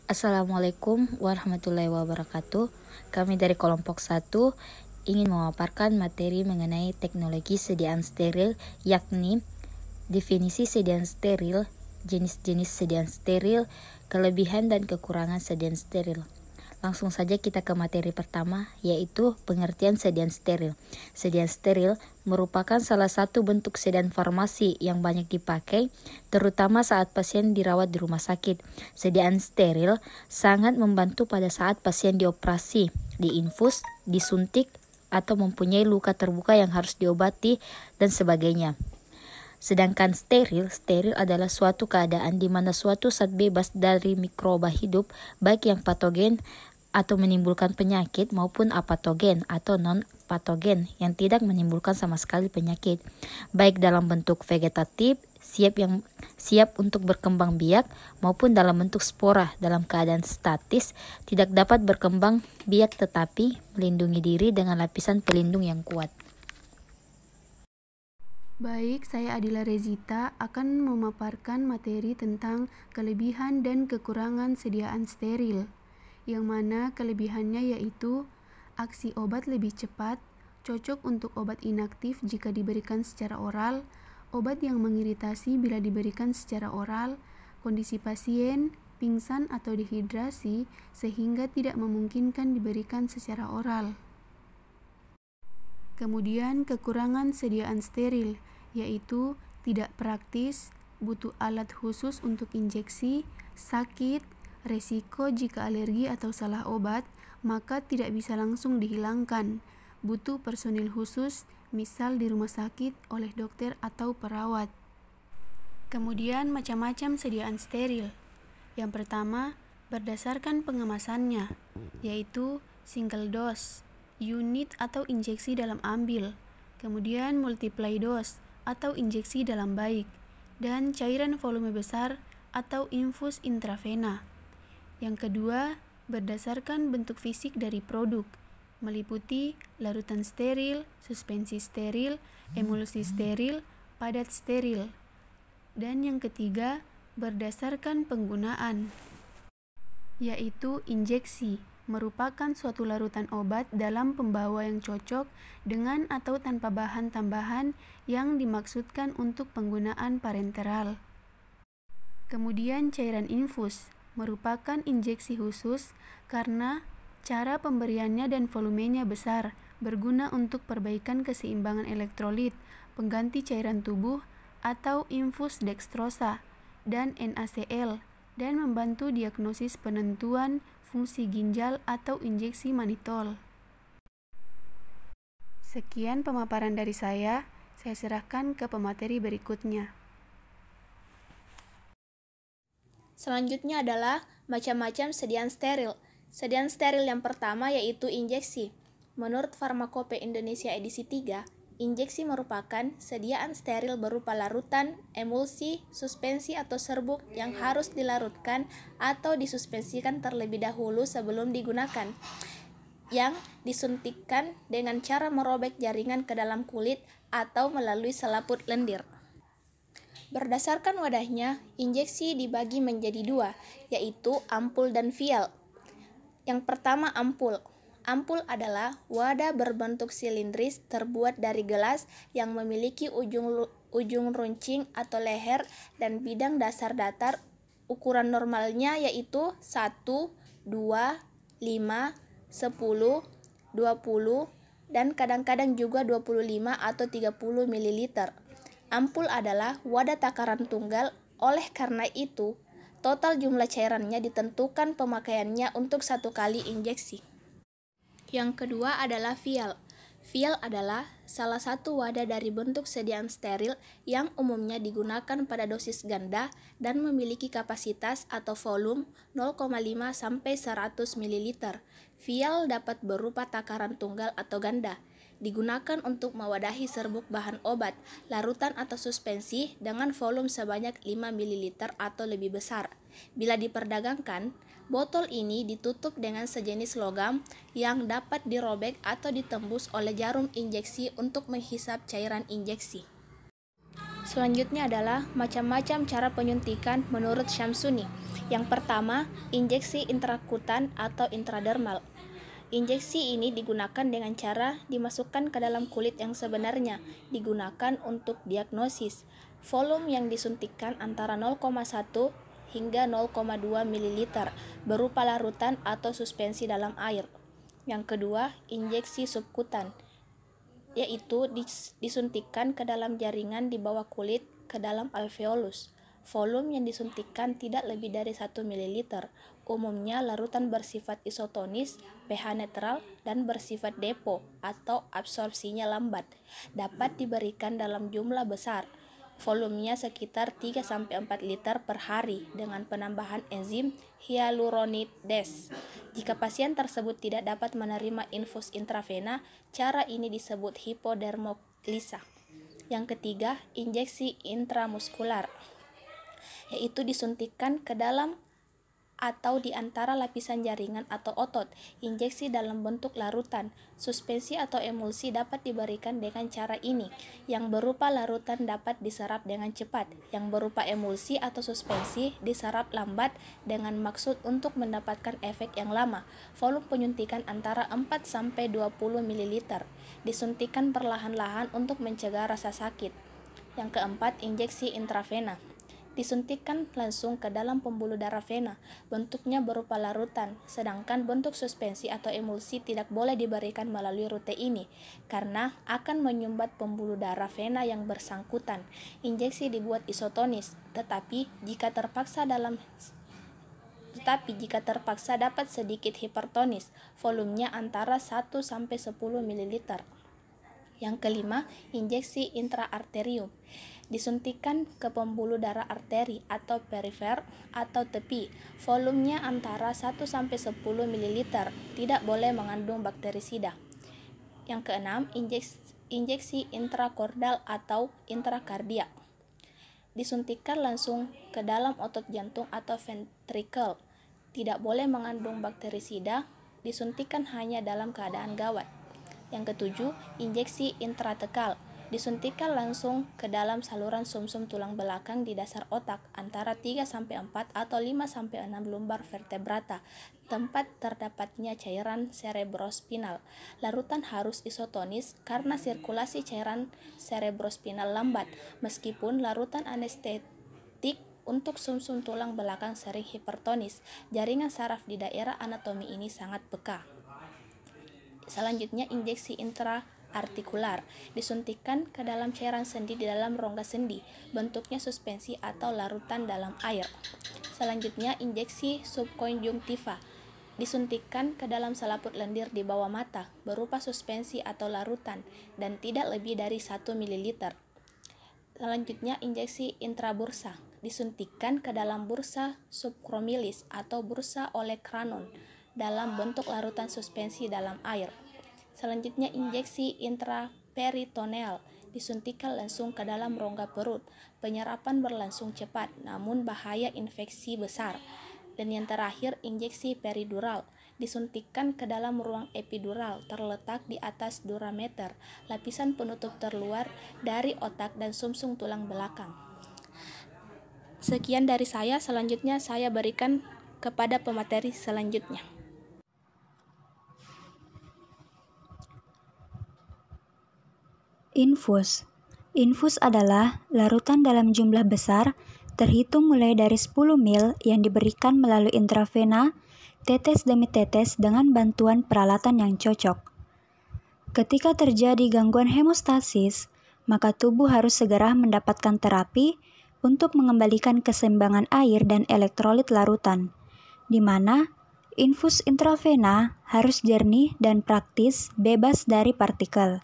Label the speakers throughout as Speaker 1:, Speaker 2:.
Speaker 1: Assalamualaikum warahmatullahi wabarakatuh. Kami dari kelompok 1 ingin memaparkan materi mengenai teknologi sediaan steril, yakni definisi sediaan steril, jenis-jenis sediaan steril, kelebihan dan kekurangan sediaan steril. Langsung saja kita ke materi pertama, yaitu pengertian sediaan steril. Sediaan steril merupakan salah satu bentuk sediaan farmasi yang banyak dipakai, terutama saat pasien dirawat di rumah sakit. Sediaan steril sangat membantu pada saat pasien dioperasi, diinfus, disuntik, atau mempunyai luka terbuka yang harus diobati, dan sebagainya. Sedangkan steril adalah suatu keadaan di mana suatu zat bebas dari mikroba hidup, baik yang patogen atau menimbulkan penyakit maupun apatogen atau non-patogen yang tidak menimbulkan sama sekali penyakit, baik dalam bentuk vegetatif, siap untuk berkembang biak, maupun dalam bentuk spora dalam keadaan statis, tidak dapat berkembang biak tetapi melindungi diri dengan lapisan pelindung yang kuat.
Speaker 2: Baik, saya Adila Rezita akan memaparkan materi tentang kelebihan dan kekurangan sediaan steril, yang mana kelebihannya yaitu aksi obat lebih cepat, cocok untuk obat inaktif jika diberikan secara oral, obat yang mengiritasi bila diberikan secara oral, kondisi pasien, pingsan atau dehidrasi sehingga tidak memungkinkan diberikan secara oral. Kemudian kekurangan sediaan steril, yaitu tidak praktis, butuh alat khusus untuk injeksi, sakit, resiko jika alergi atau salah obat, maka tidak bisa langsung dihilangkan, butuh personil khusus, misal di rumah sakit oleh dokter atau perawat. Kemudian macam-macam sediaan steril. Yang pertama, berdasarkan pengemasannya, yaitu single dose, unit atau injeksi dalam ambil, kemudian multiply dose atau injeksi dalam baik, dan cairan volume besar atau infus intravena. Yang kedua, berdasarkan bentuk fisik dari produk, meliputi larutan steril, suspensi steril, emulsi steril, padat steril. Dan yang ketiga, berdasarkan penggunaan, yaitu injeksi, merupakan suatu larutan obat dalam pembawa yang cocok dengan atau tanpa bahan tambahan yang dimaksudkan untuk penggunaan parenteral. Kemudian cairan infus merupakan injeksi khusus karena cara pemberiannya dan volumenya besar, berguna untuk perbaikan keseimbangan elektrolit, pengganti cairan tubuh atau infus dextrosa dan NaCl, dan membantu diagnosis penentuan fungsi ginjal atau injeksi manitol. Sekian pemaparan dari saya serahkan ke pemateri berikutnya.
Speaker 3: Selanjutnya adalah macam-macam sediaan steril. Sediaan steril yang pertama yaitu injeksi. Menurut Farmakope Indonesia edisi 3, injeksi merupakan sediaan steril berupa larutan, emulsi, suspensi atau serbuk yang harus dilarutkan atau disuspensikan terlebih dahulu sebelum digunakan, yang disuntikkan dengan cara merobek jaringan ke dalam kulit atau melalui selaput lendir. Berdasarkan wadahnya, injeksi dibagi menjadi dua, yaitu ampul dan vial. Yang pertama, ampul. Ampul adalah wadah berbentuk silindris terbuat dari gelas yang memiliki ujung runcing atau leher dan bidang dasar datar. Ukuran normalnya yaitu 1, 2, 5, 10, 20, dan kadang-kadang juga 25 atau 30 ml. Ampul adalah wadah takaran tunggal, oleh karena itu, total jumlah cairannya ditentukan pemakaiannya untuk satu kali injeksi. Yang kedua adalah vial. Vial adalah salah satu wadah dari bentuk sediaan steril yang umumnya digunakan pada dosis ganda dan memiliki kapasitas atau volume 0,5 sampai 100 ml. Vial dapat berupa takaran tunggal atau ganda. Digunakan untuk mewadahi serbuk bahan obat, larutan atau suspensi dengan volume sebanyak 5 ml atau lebih besar. Bila diperdagangkan, botol ini ditutup dengan sejenis logam yang dapat dirobek atau ditembus oleh jarum injeksi untuk menghisap cairan injeksi. Selanjutnya adalah macam-macam cara penyuntikan menurut Syamsuni. Yang pertama, injeksi intrakutan atau intradermal. Injeksi ini digunakan dengan cara dimasukkan ke dalam kulit yang sebenarnya, digunakan untuk diagnosis. Volume yang disuntikkan antara 0,1 hingga 0,2 ml berupa larutan atau suspensi dalam air. Yang kedua, injeksi subkutan, yaitu disuntikkan ke dalam jaringan di bawah kulit ke dalam alveolus. Volume yang disuntikkan tidak lebih dari 1 ml. Umumnya larutan bersifat isotonis, pH netral, dan bersifat depo atau absorpsinya lambat. Dapat diberikan dalam jumlah besar. Volumenya sekitar 3-4 liter per hari dengan penambahan enzim hyaluronidase. Jika pasien tersebut tidak dapat menerima infus intravena, cara ini disebut hipodermolisa. Yang ketiga, injeksi intramuskular, yaitu disuntikkan ke dalam atau di antara lapisan jaringan atau otot. Injeksi dalam bentuk larutan, suspensi atau emulsi dapat diberikan dengan cara ini. Yang berupa larutan dapat diserap dengan cepat, yang berupa emulsi atau suspensi diserap lambat dengan maksud untuk mendapatkan efek yang lama. Volume penyuntikan antara 4-20 ml. Disuntikan perlahan-lahan untuk mencegah rasa sakit. Yang keempat, injeksi intravena. Disuntikkan langsung ke dalam pembuluh darah vena. Bentuknya berupa larutan, sedangkan bentuk suspensi atau emulsi tidak boleh diberikan melalui rute ini karena akan menyumbat pembuluh darah vena yang bersangkutan. Injeksi dibuat isotonis, tetapi jika terpaksa dapat sedikit hipertonis, volumenya antara 1-10 ml. Yang kelima, injeksi intraarterium. Disuntikkan ke pembuluh darah arteri atau perifer atau tepi. Volumenya antara 1-10 ml, tidak boleh mengandung bakterisida. Yang keenam, injeksi intrakordal atau intrakardiak. Disuntikkan langsung ke dalam otot jantung atau ventricle. Tidak boleh mengandung bakterisida, disuntikkan hanya dalam keadaan gawat. Yang ketujuh, injeksi intratekal. Disuntikkan langsung ke dalam saluran sumsum tulang belakang di dasar otak antara 3-4 atau 5-6 lumbar vertebrata, tempat terdapatnya cairan cerebrospinal. Larutan harus isotonis karena sirkulasi cairan cerebrospinal lambat, meskipun larutan anestetik untuk sumsum tulang belakang sering hipertonis. Jaringan saraf di daerah anatomi ini sangat peka. Selanjutnya, injeksi intraartikular. Disuntikkan ke dalam cairan sendi di dalam rongga sendi, bentuknya suspensi atau larutan dalam air. Selanjutnya, injeksi subkonjungtiva. Disuntikkan ke dalam selaput lendir di bawah mata, berupa suspensi atau larutan, dan tidak lebih dari 1 ml. Selanjutnya, injeksi intrabursa. Disuntikkan ke dalam bursa subchromilis atau bursa olecranon dalam bentuk larutan suspensi dalam air. Selanjutnya, injeksi intraperitoneal. Disuntikkan langsung ke dalam rongga perut. Penyerapan berlangsung cepat, namun bahaya infeksi besar. Dan yang terakhir, injeksi peridural. Disuntikkan ke dalam ruang epidural, terletak di atas durameter, lapisan penutup terluar dari otak dan sumsum tulang belakang. Sekian dari saya, selanjutnya saya berikan kepada pemateri selanjutnya.
Speaker 4: Infus. Infus adalah larutan dalam jumlah besar terhitung mulai dari 10 ml yang diberikan melalui intravena, tetes demi tetes dengan bantuan peralatan yang cocok. Ketika terjadi gangguan hemostasis, maka tubuh harus segera mendapatkan terapi untuk mengembalikan keseimbangan air dan elektrolit larutan, di mana infus intravena harus jernih dan praktis, bebas dari partikel.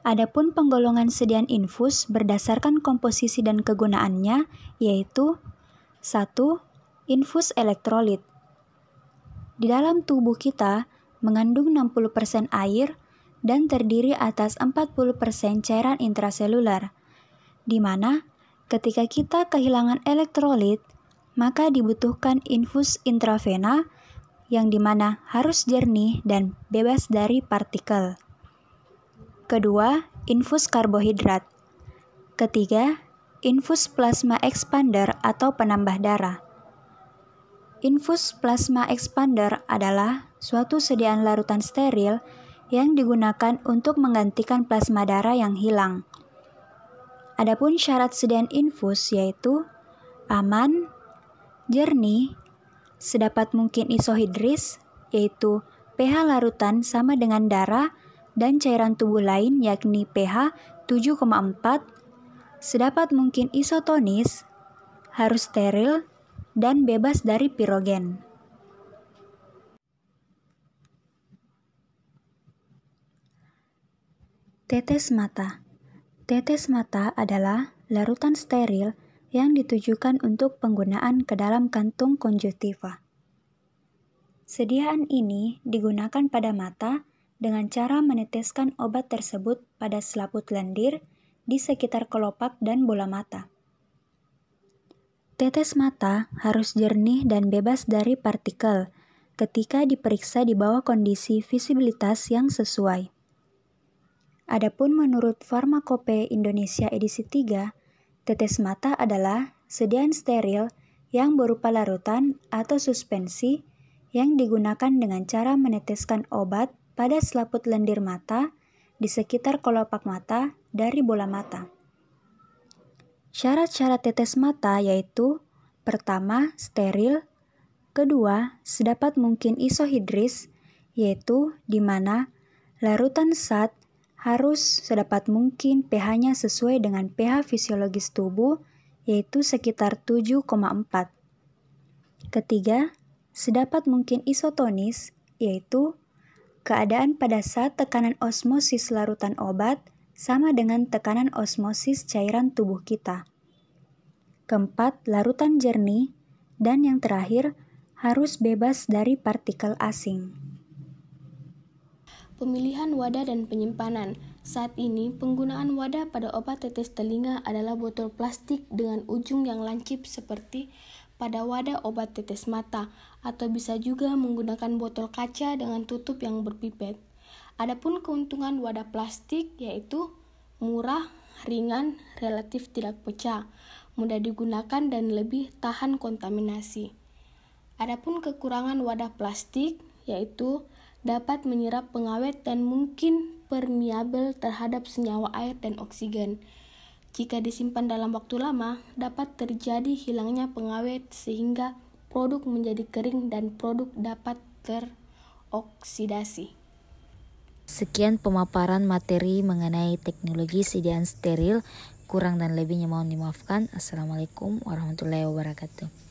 Speaker 4: Adapun penggolongan sediaan infus berdasarkan komposisi dan kegunaannya, yaitu 1. Infus elektrolit. Di dalam tubuh kita mengandung 60% air dan terdiri atas 40% cairan intraseluler, di mana ketika kita kehilangan elektrolit, maka dibutuhkan infus intravena yang dimana harus jernih dan bebas dari partikel. Kedua, infus karbohidrat. Ketiga, infus plasma expander atau penambah darah. Infus plasma expander adalah suatu sediaan larutan steril yang digunakan untuk menggantikan plasma darah yang hilang. Adapun syarat sediaan infus yaitu aman, jernih, sedapat mungkin isohidris, yaitu pH larutan sama dengan darah dan cairan tubuh lain yakni pH 7,4, sedapat mungkin isotonis, harus steril, dan bebas dari pirogen. Tetes mata. Tetes mata adalah larutan steril yang ditujukan untuk penggunaan ke dalam kantung konjuktiva. Sediaan ini digunakan pada mata dengan cara meneteskan obat tersebut pada selaput lendir di sekitar kelopak dan bola mata. Tetes mata harus jernih dan bebas dari partikel ketika diperiksa di bawah kondisi visibilitas yang sesuai. Adapun menurut Farmakope Indonesia edisi 3, tetes mata adalah sediaan steril yang berupa larutan atau suspensi yang digunakan dengan cara meneteskan obat pada selaput lendir mata di sekitar kelopak mata dari bola mata. Syarat-syarat tetes mata yaitu pertama, steril, kedua, sedapat mungkin isohidris, yaitu di mana larutan zat harus sedapat mungkin pH-nya sesuai dengan pH fisiologis tubuh, yaitu sekitar 7,4. Ketiga, sedapat mungkin isotonis, yaitu keadaan pada saat tekanan osmosis larutan obat sama dengan tekanan osmosis cairan tubuh kita. Keempat, larutan jernih. Dan yang terakhir, harus bebas dari partikel asing.
Speaker 3: Pemilihan wadah dan penyimpanan. Saat ini, penggunaan wadah pada obat tetes telinga adalah botol plastik dengan ujung yang lancip seperti pada wadah obat tetes mata, atau bisa juga menggunakan botol kaca dengan tutup yang berpipet. Adapun keuntungan wadah plastik yaitu murah, ringan, relatif tidak pecah, mudah digunakan dan lebih tahan kontaminasi. Adapun kekurangan wadah plastik yaitu dapat menyerap pengawet dan mungkin permeabel terhadap senyawa air dan oksigen. Jika disimpan dalam waktu lama, dapat terjadi hilangnya pengawet sehingga produk menjadi kering dan produk dapat teroksidasi.
Speaker 1: Sekian pemaparan materi mengenai teknologi sediaan steril. Kurang dan lebihnya mohon dimaafkan. Assalamualaikum warahmatullahi wabarakatuh.